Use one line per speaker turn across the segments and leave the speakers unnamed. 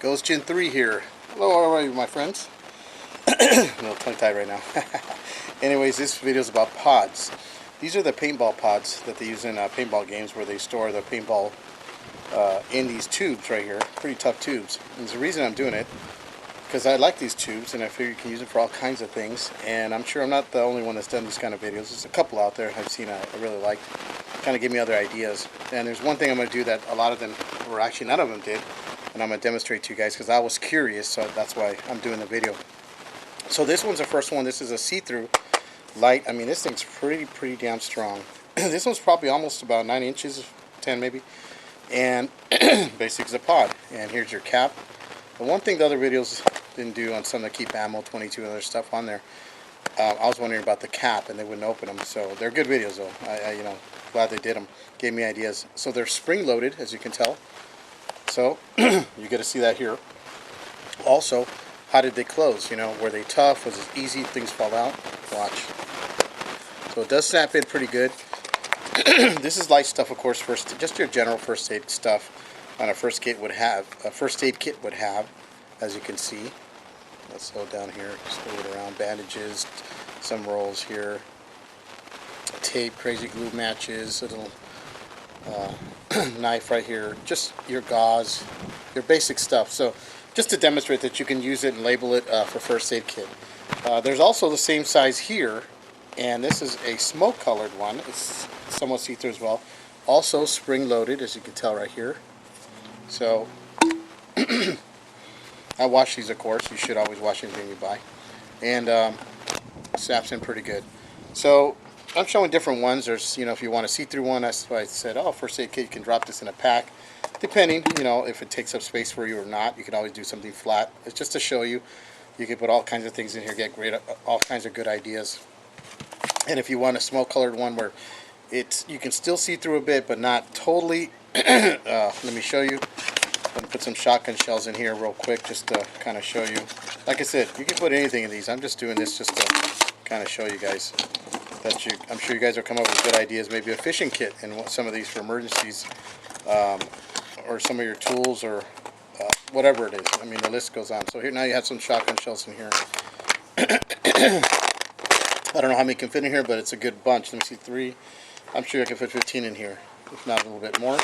Ghost Gen 3 here. Hello, how are you, my friends? A little tongue-tied right now. Anyways, this video is about pods. These are the paintball pods that they use in paintball games, where they store the paintball in these tubes right here. Pretty tough tubes. And there's a reason I'm doing it, because I like these tubes and I figure you can use them for all kinds of things. And I'm sure I'm not the only one that's done these kind of videos. There's a couple out there I've seen I really liked. Kind of give me other ideas. And there's one thing I'm going to do that a lot of them, or actually none of them did, and I'm going to demonstrate to you guys because I was curious, so that's why I'm doing the video. So this one's the first one. This is a see-through light. I mean, this thing's pretty damn strong. This one's probably almost about 9 inches, 10 maybe, and basically it's a pod. And here's your cap. The one thing the other videos didn't do on some that keep ammo, 22 and other stuff on there, I was wondering about the cap, and they wouldn't open them. So they're good videos though. I glad they did them. Gave me ideas. So they're spring loaded, as you can tell. So you get to see that here. Also, how did they close? You know, were they tough? Was it easy? Things fall out? Watch. So it does snap in pretty good. This is light stuff, of course. Just your general first aid stuff on a first aid kit would have, as you can see. Let's slow down here. Just move it around. Bandages, some rolls here, tape, crazy glue matches, little knife right here, just your gauze, your basic stuff. So just to demonstrate that you can use it and label it for first aid kit. There's also the same size here, and this is a smoke colored one. It's somewhat see-through as well. Also spring loaded, as you can tell right here. So I wash these, of course. You should always wash anything you buy. And snaps in pretty good. So I'm showing different ones. There's, if you want a see-through one, that's why I said, oh, first aid kit, you can drop this in a pack. Depending, if it takes up space for you or not, you can always do something flat. It's just to show you. You can put all kinds of things in here, get all kinds of good ideas. And if you want a smoke-colored one where you can still see through a bit, but not totally. Let me show you. I'm going to put some shotgun shells in here real quick, just to kind of show you. Like I said, you can put anything in these. I'm just doing this just to kind of show you guys. I'm sure you guys will come up with good ideas. Maybe a fishing kit and some of these for emergencies, or some of your tools, or whatever it is. I mean, the list goes on. So here now you have some shotgun shells in here. I don't know how many can fit in here, but it's a good bunch. Let me see, 3. I'm sure I can fit 15 in here, if not a little bit more.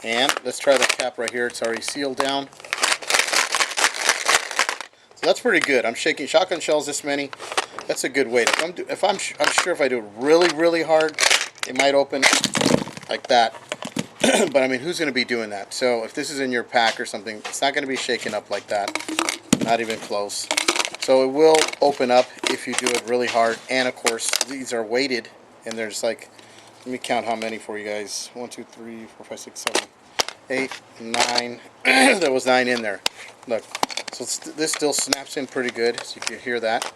And let's try the cap right here. It's already sealed down. So that's pretty good. I'm shaking shotgun shells this many. That's a good weight. I'm sure if I do it really hard, it might open like that. But I mean, who's going to be doing that? So if this is in your pack or something, it's not going to be shaken up like that. Not even close. So it will open up if you do it really hard. And of course, these are weighted, and there's like, let me count how many for you guys. 1, 2, 3, 4, 5, 6, 7, 8, 9. There was 9 in there. Look. So this still snaps in pretty good, so you can hear that.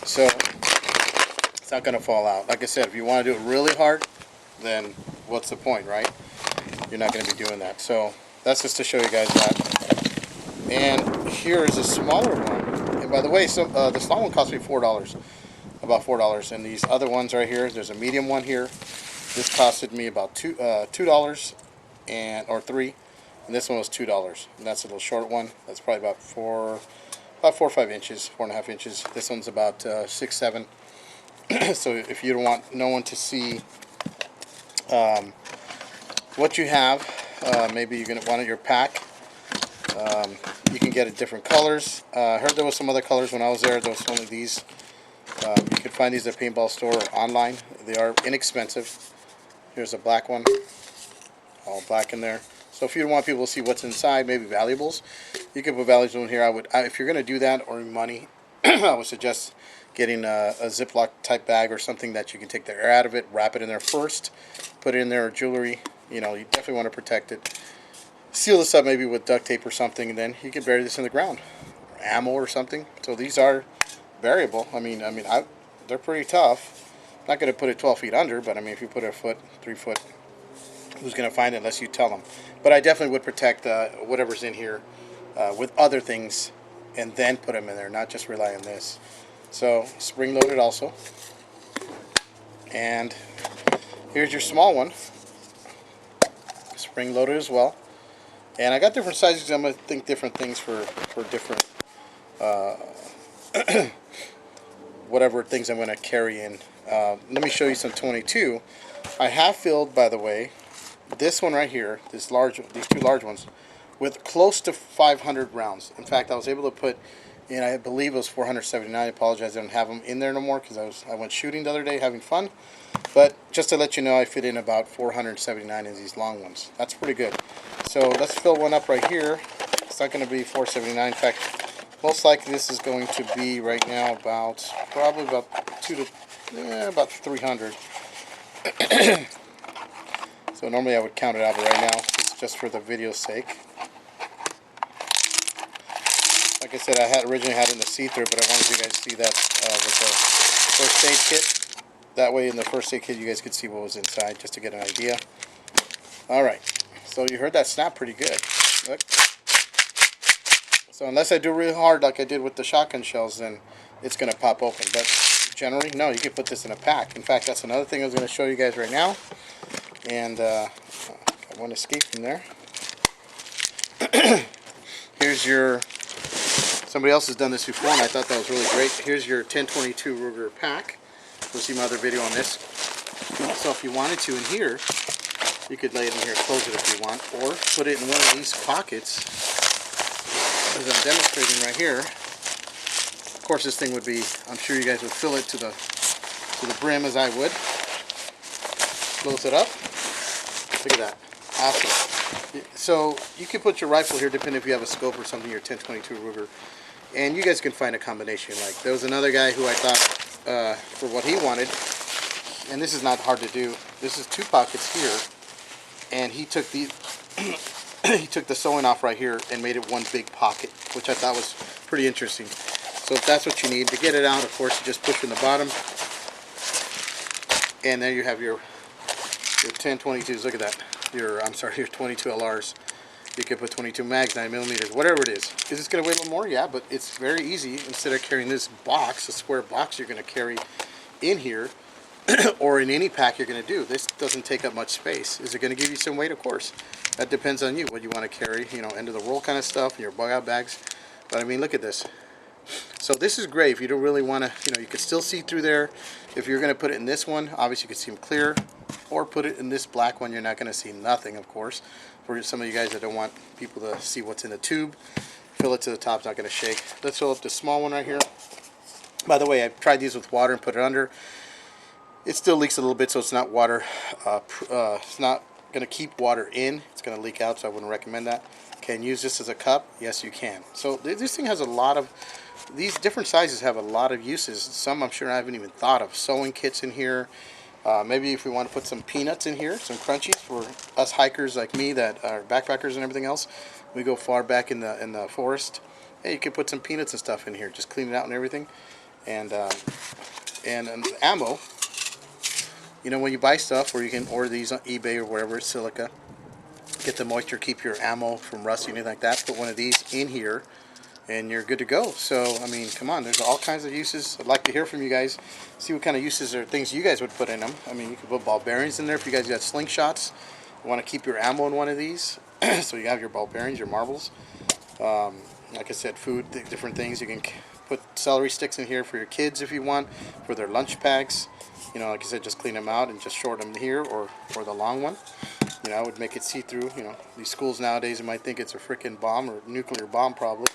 So it's not going to fall out. Like I said, if you want to do it really hard, then what's the point, right? You're not going to be doing that. So that's just to show you guys that. And here is a smaller one. And by the way, the small one cost me $4, about $4. And these other ones right here, there's a medium one here. This costed me about $2 or $3. And this one was $2. And that's a little short one. That's probably about 4 or 5 inches, 4.5 inches. This one's about 6, 7. So if you don't want no one to see what you have, maybe you're going to want it in your pack. You can get it different colors. I heard there was some other colors when I was there. There was only these. You can find these at a paintball store or online. They are inexpensive. Here's a black one, all black in there. So if you don't want people to see what's inside, maybe valuables, you can put valuables in here. If you're going to do that, or money, I would suggest getting a Ziploc type bag or something that you can take the air out of it, wrap it in there first, put it in there, or jewelry. You definitely want to protect it. Seal this up maybe with duct tape or something, and then you can bury this in the ground, or ammo or something. So these are variable. I mean, they're pretty tough. Not going to put it 12 feet under, but I mean, if you put it a foot, 3 foot, who's going to find it unless you tell them? But I definitely would protect whatever's in here with other things, and then put them in there, not just rely on this. So spring loaded also. And here's your small one, spring loaded as well. And I got different sizes. I'm going to think different things for different whatever things I'm going to carry in. Let me show you some 22. I have filled, by the way, this one right here, these two large ones, with close to 500 rounds. In fact, I was able to put in, I believe it was 479. I apologize, I don't have them in there no more because I went shooting the other day having fun. But just to let you know, I fit in about 479 of these long ones. That's pretty good. So let's fill one up right here. It's not going to be 479. In fact, most likely this is going to be right now probably about about 300. So normally I would count it out, but right now it's just for the video's sake. Like I said, I originally had it in the see-through, but I wanted you guys to see that with the first aid kit. That way in the first aid kit you guys could see what was inside, just to get an idea. Alright, so you heard that snap pretty good. Look. So unless I do really hard like I did with the shotgun shells, then it's going to pop open. But generally, no, you can put this in a pack. In fact, that's another thing I was going to show you guys right now. And I want to escape from there. Here's your... Somebody else has done this before, and I thought that was really great. Here's your 10/22 Ruger pack. You'll see my other video on this. So if you wanted to in here, you could lay it in here, close it if you want, or put it in one of these pockets, as I'm demonstrating right here. Of course, this thing would be, I'm sure you guys would fill it to the brim as I would. Close it up. Look at that. Awesome. So you can put your rifle here, depending if you have a scope or something, your 10/22 Ruger. And you guys can find a combination. Like, there was another guy who I thought, for what he wanted, and this is not hard to do. This is two pockets here, and he took the he took the sewing off right here and made it one big pocket, which I thought was pretty interesting. So if that's what you need to get it out, of course, you just push in the bottom, and there you have your 10/22s. Look at that. Your 22 LRs. You could put 22 mags, 9mm, whatever it is. Is this going to weigh a little more? Yeah, but it's very easy. Instead of carrying this box, a square box you're going to carry in here, or in any pack you're going to do, this doesn't take up much space. Is it going to give you some weight? Of course. That depends on you, what you want to carry, end of the world kind of stuff, your bug out bags. But I mean, look at this. So this is great if you don't really want to, you could still see through there. If you're going to put it in this one, obviously you can see them clear. Or put it in this black one, you're not going to see nothing, of course. For some of you guys that don't want people to see what's in the tube, fill it to the top, it's not going to shake. Let's fill up the small one right here. By the way, I tried these with water and put it under. It still leaks a little bit, so it's not water. It's not going to keep water in. It's going to leak out, so I wouldn't recommend that. Can you use this as a cup? Yes, you can. So this thing has a lot of... These different sizes have a lot of uses. Some I'm sure I haven't even thought of. Sewing kits in here. Maybe if we want to put some peanuts in here, some crunchies for us hikers like me that are backpackers and everything else. We go far back in the forest. Hey, you can put some peanuts and stuff in here. Just clean it out and everything. And ammo. When you buy stuff, or you can order these on eBay or wherever, silica. Get the moisture, keep your ammo from rusting, anything like that. Put one of these in here, and you're good to go. So, I mean, come on, there's all kinds of uses. I'd like to hear from you guys, see what kind of uses or things you guys would put in them. I mean, you could put ball bearings in there if you guys got slingshots. You want to keep your ammo in one of these, so you have your ball bearings, your marbles. Like I said, food, different things. You can put celery sticks in here for your kids if you want, for their lunch packs. Like I said, just clean them out and just short them here, or the long one. I would make it see-through. These schools nowadays, you might think it's a freaking bomb or nuclear bomb, probably.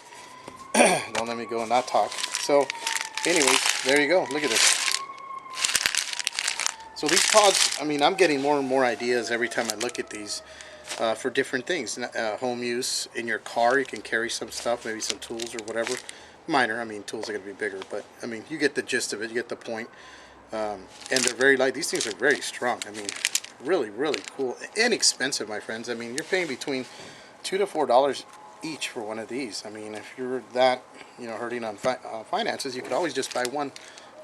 Don't let me go and not talk. So, anyways, there you go. Look at this. So these pods, I mean, I'm getting more and more ideas every time I look at these for different things. Home use, in your car, you can carry some stuff, maybe some tools or whatever. Minor, I mean, tools are going to be bigger, but, I mean, you get the gist of it, you get the point. And they're very light. These things are very strong. I mean, really, really cool. Inexpensive, my friends. I mean, you're paying between $2 to $4 each for one of these. I mean, if you're that, hurting on finances, you could always just buy one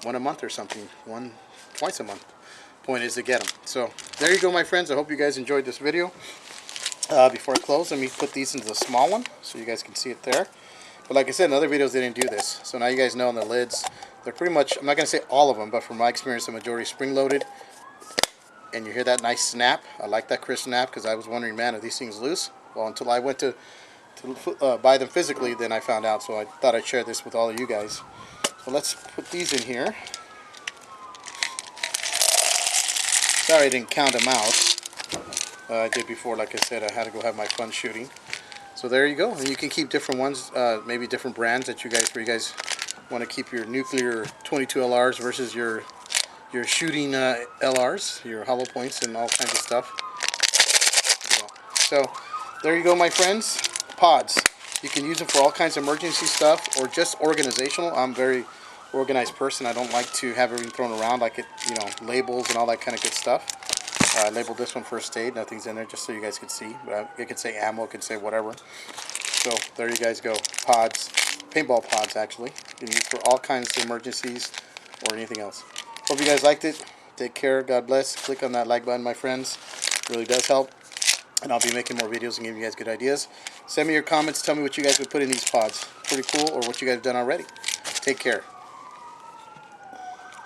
a month or something, twice a month. Point is to get them. So there you go, my friends. I hope you guys enjoyed this video. Before I close, let me put these into the small one so you guys can see it there. But like I said, in other videos they didn't do this. So now you guys know on the lids, they're pretty much, I'm not going to say all of them, but from my experience, the majority spring-loaded. And you hear that nice snap. I like that crisp snap because I was wondering, man, are these things loose? Well, until I went to buy them physically, then I found out. So I thought I'd share this with all of you guys. So let's put these in here. Sorry I didn't count them out. I did before, like I said, I had to go have my fun shooting. So there you go. And you can keep different ones, maybe different brands that you guys, where you guys want to keep your nuclear 22 LRs versus your shooting LRs, your hollow points and all kinds of stuff. So there you go, my friends. Pods. You can use them for all kinds of emergency stuff or just organizational. I'm a very organized person. I don't like to have everything thrown around, like it, labels and all that kind of good stuff. I labeled this one first aid. Nothing's in there, just so you guys can see. But it could say ammo, it could say whatever. So there you guys go. Pods, paintball pods actually. You can use for all kinds of emergencies or anything else. Hope you guys liked it. Take care. God bless. Click on that like button, my friends. It really does help. And I'll be making more videos and giving you guys good ideas. Send me your comments. Tell me what you guys would put in these pods. Pretty cool, or what you guys have done already. Take care.